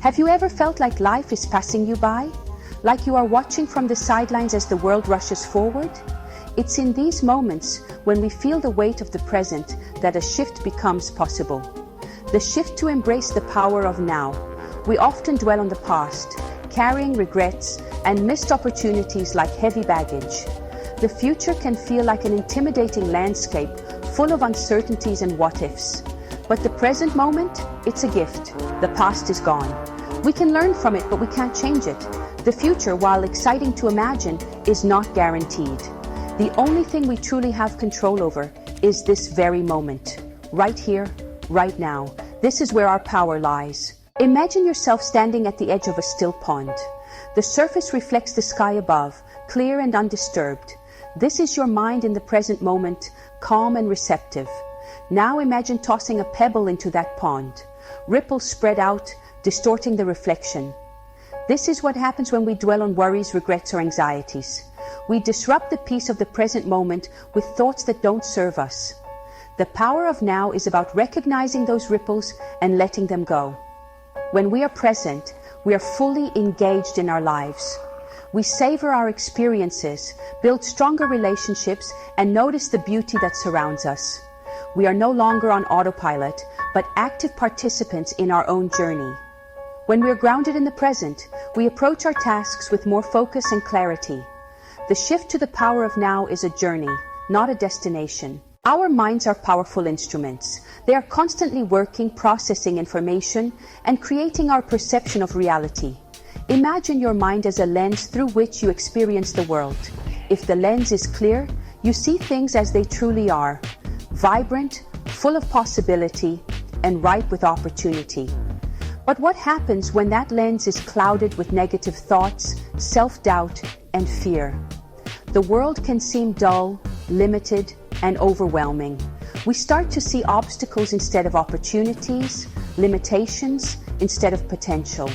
Have you ever felt like life is passing you by? Like you are watching from the sidelines as the world rushes forward? It's in these moments, when we feel the weight of the present, that a shift becomes possible. The shift to embrace the power of now. We often dwell on the past, carrying regrets and missed opportunities like heavy baggage. The future can feel like an intimidating landscape, full of uncertainties and what-ifs. But the present moment, it's a gift. The past is gone. We can learn from it, but we can't change it. The future, while exciting to imagine, is not guaranteed. The only thing we truly have control over is this very moment. Right here, right now. This is where our power lies. Imagine yourself standing at the edge of a still pond. The surface reflects the sky above, clear and undisturbed. This is your mind in the present moment, calm and receptive. Now imagine tossing a pebble into that pond. Ripples spread out, distorting the reflection. This is what happens when we dwell on worries, regrets, or anxieties. We disrupt the peace of the present moment with thoughts that don't serve us. The power of now is about recognizing those ripples and letting them go. When we are present, we are fully engaged in our lives. We savor our experiences, build stronger relationships, and notice the beauty that surrounds us. We are no longer on autopilot, but active participants in our own journey. When we are grounded in the present, we approach our tasks with more focus and clarity. The shift to the power of now is a journey, not a destination. Our minds are powerful instruments. They are constantly working, processing information, and creating our perception of reality. Imagine your mind as a lens through which you experience the world. If the lens is clear, you see things as they truly are, vibrant, full of possibility, and ripe with opportunity. But what happens when that lens is clouded with negative thoughts, self-doubt, and fear? The world can seem dull, limited, and overwhelming. We start to see obstacles instead of opportunities, limitations instead of potential.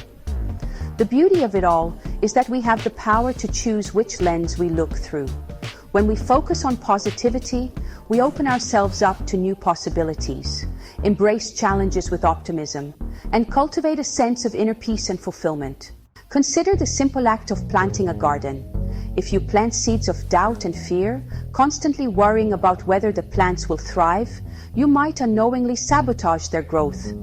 The beauty of it all is that we have the power to choose which lens we look through. When we focus on positivity, we open ourselves up to new possibilities, embrace challenges with optimism, and cultivate a sense of inner peace and fulfillment. Consider the simple act of planting a garden. If you plant seeds of doubt and fear, constantly worrying about whether the plants will thrive, you might unknowingly sabotage their growth.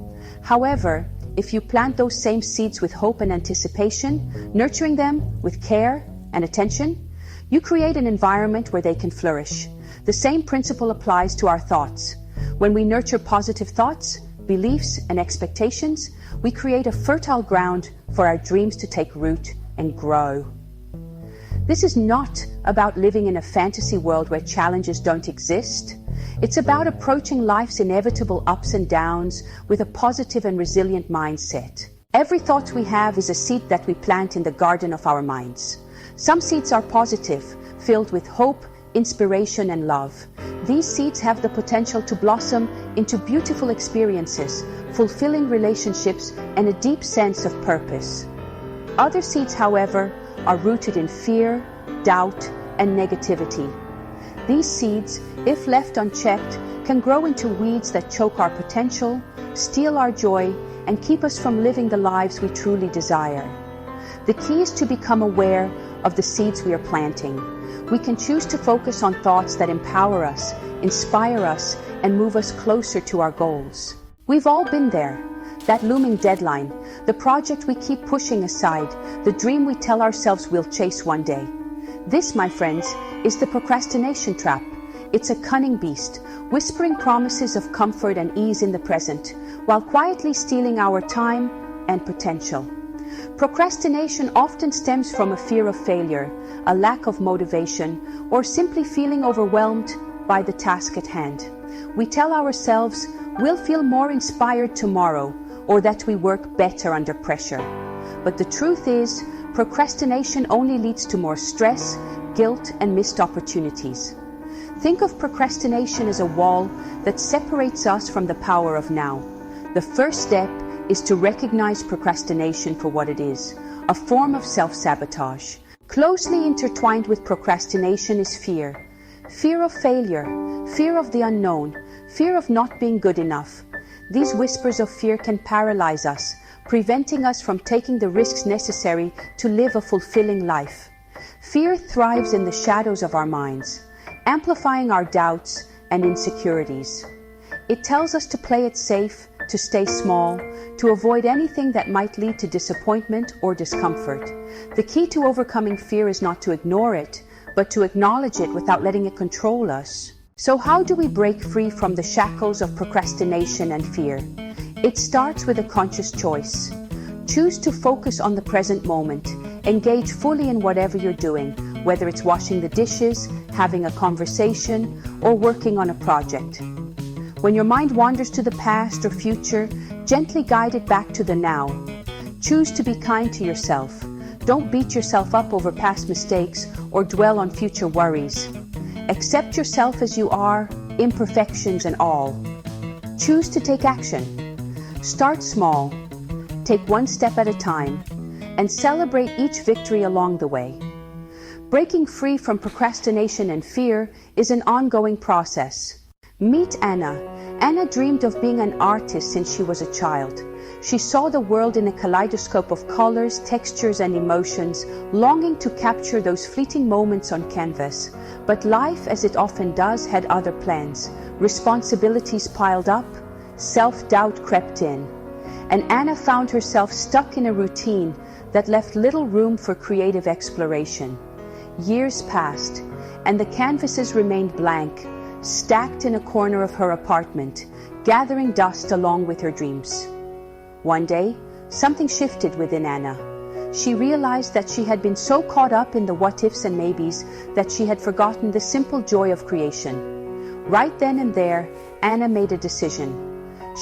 However, if you plant those same seeds with hope and anticipation, nurturing them with care and attention, you create an environment where they can flourish. The same principle applies to our thoughts. When we nurture positive thoughts, beliefs, and expectations, we create a fertile ground for our dreams to take root and grow. This is not about living in a fantasy world where challenges don't exist. It's about approaching life's inevitable ups and downs with a positive and resilient mindset. Every thought we have is a seed that we plant in the garden of our minds. Some seeds are positive, filled with hope, inspiration, and love. These seeds have the potential to blossom into beautiful experiences, fulfilling relationships, and a deep sense of purpose. Other seeds, however, are rooted in fear, doubt, and negativity. These seeds, if left unchecked, can grow into weeds that choke our potential, steal our joy, and keep us from living the lives we truly desire. The key is to become aware of the seeds we are planting. We can choose to focus on thoughts that empower us, inspire us, and move us closer to our goals. We've all been there. That looming deadline, the project we keep pushing aside, the dream we tell ourselves we'll chase one day. This, my friends, is the procrastination trap. It's a cunning beast, whispering promises of comfort and ease in the present, while quietly stealing our time and potential. Procrastination often stems from a fear of failure, a lack of motivation, or simply feeling overwhelmed by the task at hand. We tell ourselves we'll feel more inspired tomorrow, or that we work better under pressure. But the truth is, procrastination only leads to more stress, guilt, and missed opportunities. Think of procrastination as a wall that separates us from the power of now. The first step is to recognize procrastination for what it is, a form of self-sabotage. Closely intertwined with procrastination is fear. Fear of failure, fear of the unknown, fear of not being good enough. These whispers of fear can paralyze us, preventing us from taking the risks necessary to live a fulfilling life. Fear thrives in the shadows of our minds, amplifying our doubts and insecurities. It tells us to play it safe, to stay small, to avoid anything that might lead to disappointment or discomfort. The key to overcoming fear is not to ignore it, but to acknowledge it without letting it control us. So how do we break free from the shackles of procrastination and fear? It starts with a conscious choice. Choose to focus on the present moment. Engage fully in whatever you're doing, whether it's washing the dishes, having a conversation, or working on a project. When your mind wanders to the past or future, gently guide it back to the now. Choose to be kind to yourself. Don't beat yourself up over past mistakes or dwell on future worries. Accept yourself as you are, imperfections and all. Choose to take action. Start small. Take one step at a time, and celebrate each victory along the way. Breaking free from procrastination and fear is an ongoing process. Meet Anna. Anna dreamed of being an artist since she was a child. She saw the world in a kaleidoscope of colors, textures, and emotions, longing to capture those fleeting moments on canvas. But life, as it often does, had other plans. Responsibilities piled up, self-doubt crept in, and Anna found herself stuck in a routine that left little room for creative exploration. Years passed, and the canvases remained blank, stacked in a corner of her apartment, gathering dust along with her dreams. One day, something shifted within Anna. She realized that she had been so caught up in the what-ifs and maybes that she had forgotten the simple joy of creation. Right then and there, Anna made a decision.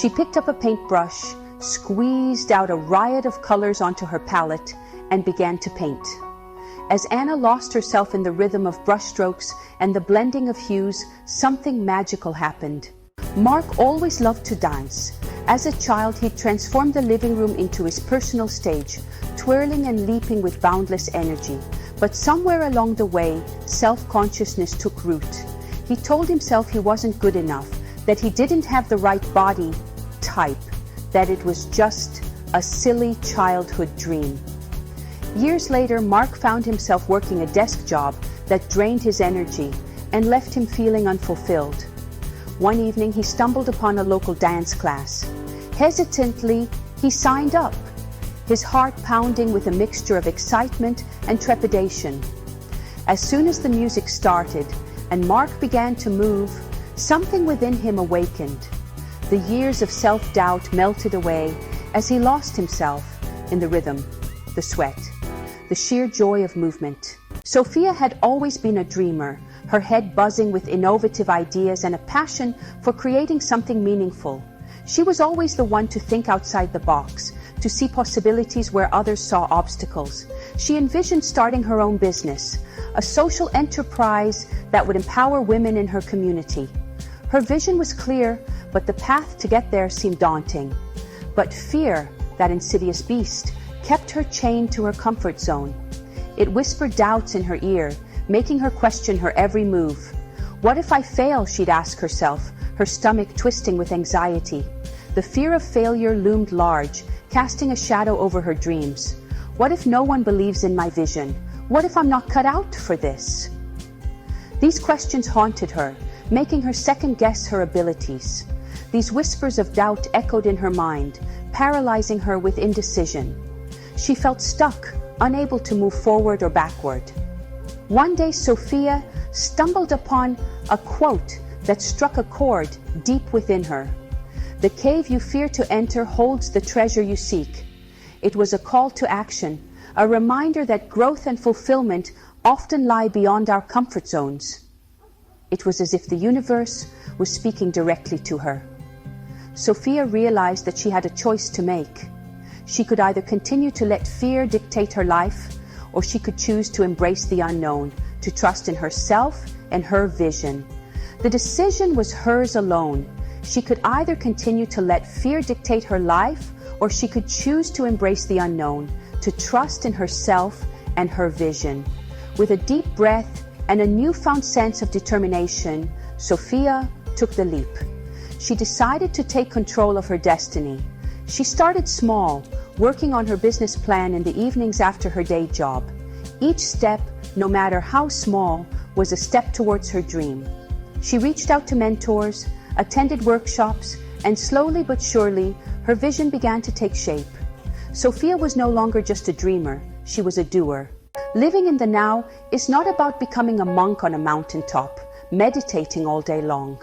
She picked up a paintbrush, squeezed out a riot of colors onto her palette, and began to paint. As Anna lost herself in the rhythm of brushstrokes and the blending of hues, something magical happened. Mark always loved to dance. As a child, he transformed the living room into his personal stage, twirling and leaping with boundless energy. But somewhere along the way, self-consciousness took root. He told himself he wasn't good enough, that he didn't have the right body type, that it was just a silly childhood dream. Years later, Mark found himself working a desk job that drained his energy and left him feeling unfulfilled. One evening, he stumbled upon a local dance class. Hesitantly, he signed up, his heart pounding with a mixture of excitement and trepidation. As soon as the music started and Mark began to move, something within him awakened. The years of self-doubt melted away as he lost himself in the rhythm, the sweat, the sheer joy of movement. Sophia had always been a dreamer, her head buzzing with innovative ideas and a passion for creating something meaningful. She was always the one to think outside the box, to see possibilities where others saw obstacles. She envisioned starting her own business, a social enterprise that would empower women in her community. Her vision was clear, but the path to get there seemed daunting. But fear, that insidious beast, kept her chained to her comfort zone. It whispered doubts in her ear, making her question her every move. What if I fail, she'd ask herself, her stomach twisting with anxiety. The fear of failure loomed large, casting a shadow over her dreams. What if no one believes in my vision? What if I'm not cut out for this? These questions haunted her, making her second-guess her abilities. These whispers of doubt echoed in her mind, paralyzing her with indecision. She felt stuck, unable to move forward or backward. One day, Sophia stumbled upon a quote that struck a chord deep within her. The cave you fear to enter holds the treasure you seek. It was a call to action, a reminder that growth and fulfillment often lie beyond our comfort zones. It was as if the universe was speaking directly to her. Sophia realized that she had a choice to make. She could either continue to let fear dictate her life, or she could choose to embrace the unknown, to trust in herself and her vision. The decision was hers alone. She could either continue to let fear dictate her life, or she could choose to embrace the unknown, to trust in herself and her vision. With a deep breath and a newfound sense of determination, Sophia took the leap. She decided to take control of her destiny. She started small, working on her business plan in the evenings after her day job. Each step, no matter how small, was a step towards her dream. She reached out to mentors, attended workshops, and slowly but surely, her vision began to take shape. Sophia was no longer just a dreamer, she was a doer. Living in the now is not about becoming a monk on a mountaintop, meditating all day long.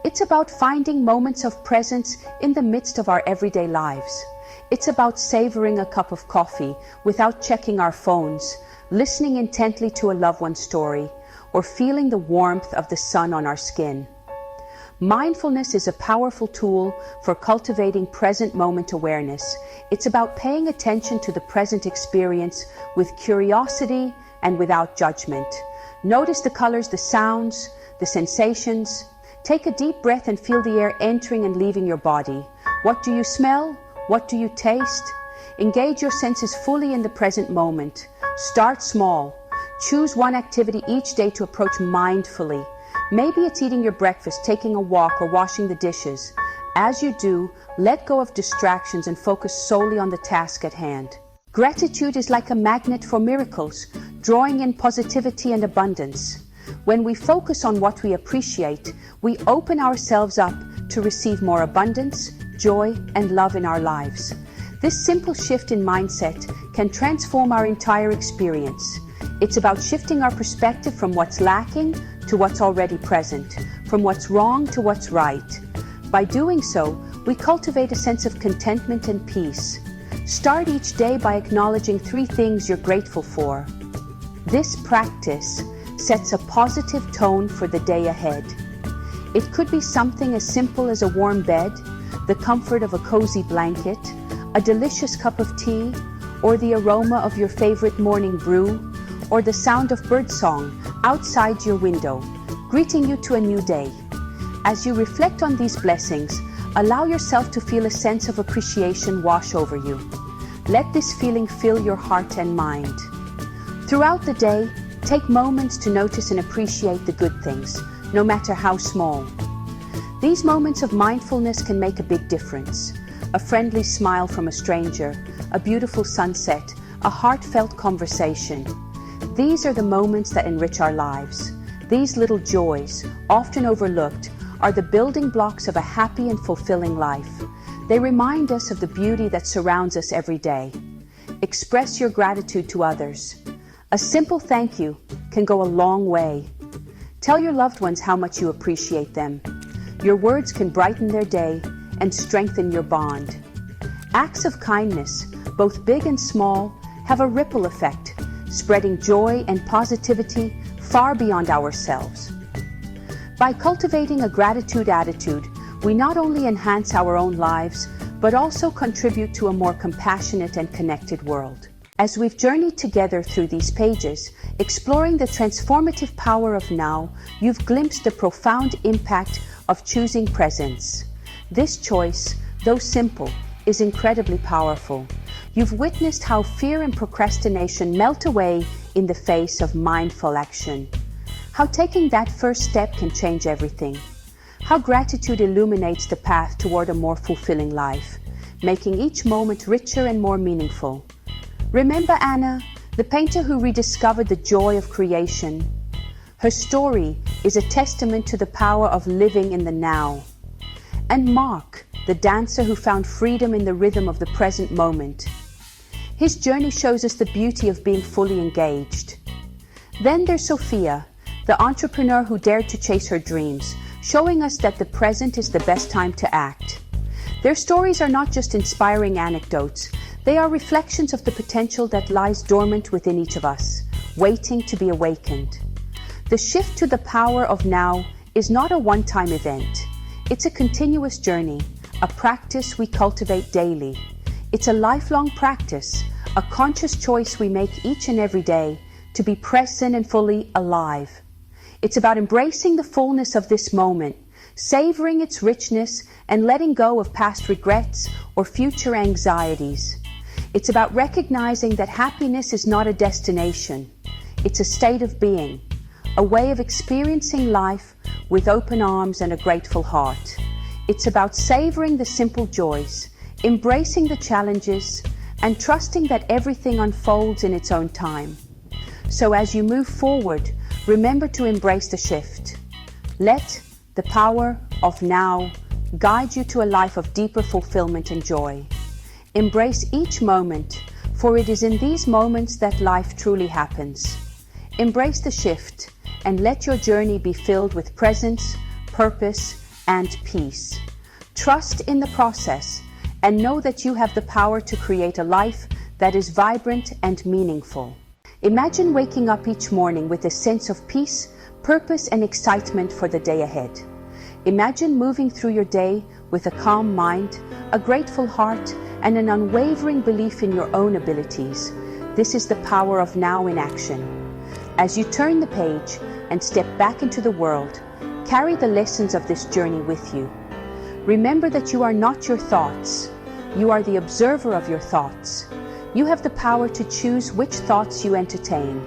It's about finding moments of presence in the midst of our everyday lives. It's about savoring a cup of coffee without checking our phones, listening intently to a loved one's story, or feeling the warmth of the sun on our skin. Mindfulness is a powerful tool for cultivating present moment awareness. It's about paying attention to the present experience with curiosity and without judgment. Notice the colors, the sounds, the sensations. Take a deep breath and feel the air entering and leaving your body. What do you smell? What do you taste? Engage your senses fully in the present moment. Start small. Choose one activity each day to approach mindfully. Maybe it's eating your breakfast, taking a walk, or washing the dishes. As you do, let go of distractions and focus solely on the task at hand. Gratitude is like a magnet for miracles, drawing in positivity and abundance. When we focus on what we appreciate, we open ourselves up to receive more abundance, joy, and love in our lives. This simple shift in mindset can transform our entire experience. It's about shifting our perspective from what's lacking to what's already present, from what's wrong to what's right. By doing so, we cultivate a sense of contentment and peace. Start each day by acknowledging 3 things you're grateful for. This practice sets a positive tone for the day ahead. It could be something as simple as a warm bed, the comfort of a cozy blanket, a delicious cup of tea, or the aroma of your favorite morning brew, or the sound of birdsong outside your window, greeting you to a new day. As you reflect on these blessings, allow yourself to feel a sense of appreciation wash over you. Let this feeling fill your heart and mind. Throughout the day, take moments to notice and appreciate the good things, no matter how small. These moments of mindfulness can make a big difference. A friendly smile from a stranger, a beautiful sunset, a heartfelt conversation. These are the moments that enrich our lives. These little joys, often overlooked, are the building blocks of a happy and fulfilling life. They remind us of the beauty that surrounds us every day. Express your gratitude to others. A simple thank you can go a long way. Tell your loved ones how much you appreciate them. Your words can brighten their day and strengthen your bond. Acts of kindness, both big and small, have a ripple effect, spreading joy and positivity far beyond ourselves. By cultivating a gratitude attitude, we not only enhance our own lives, but also contribute to a more compassionate and connected world. As we've journeyed together through these pages, exploring the transformative power of now, you've glimpsed the profound impact of choosing presence. This choice, though simple, is incredibly powerful. You've witnessed how fear and procrastination melt away in the face of mindful action. How taking that first step can change everything. How gratitude illuminates the path toward a more fulfilling life, making each moment richer and more meaningful. Remember Anna, the painter who rediscovered the joy of creation? Her story is a testament to the power of living in the now. And Mark, the dancer who found freedom in the rhythm of the present moment. His journey shows us the beauty of being fully engaged. Then there's Sophia, the entrepreneur who dared to chase her dreams, showing us that the present is the best time to act. Their stories are not just inspiring anecdotes, they are reflections of the potential that lies dormant within each of us, waiting to be awakened. The shift to the power of now is not a one-time event. It's a continuous journey, a practice we cultivate daily. It's a lifelong practice, a conscious choice we make each and every day to be present and fully alive. It's about embracing the fullness of this moment, savoring its richness, and letting go of past regrets or future anxieties. It's about recognizing that happiness is not a destination. It's a state of being, a way of experiencing life with open arms and a grateful heart. It's about savoring the simple joys, embracing the challenges and trusting that everything unfolds in its own time. So as you move forward, remember to embrace the shift. Let the power of now guide you to a life of deeper fulfillment and joy. Embrace each moment, for it is in these moments that life truly happens. Embrace the shift and let your journey be filled with presence, purpose, and peace. Trust in the process and know that you have the power to create a life that is vibrant and meaningful. Imagine waking up each morning with a sense of peace, purpose, and excitement for the day ahead. Imagine moving through your day with a calm mind, a grateful heart, and an unwavering belief in your own abilities. This is the power of now in action. As you turn the page and step back into the world, carry the lessons of this journey with you. Remember that you are not your thoughts. You are the observer of your thoughts. You have the power to choose which thoughts you entertain,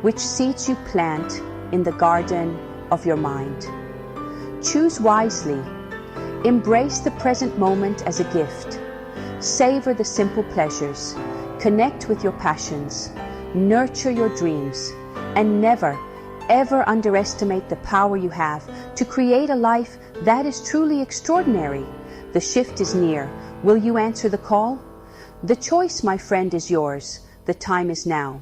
which seeds you plant in the garden of your mind. Choose wisely. Embrace the present moment as a gift. Savor the simple pleasures. Connect with your passions. Nurture your dreams. And never, ever underestimate the power you have to create a life that is truly extraordinary. The shift is near. Will you answer the call? The choice, my friend, is yours. The time is now.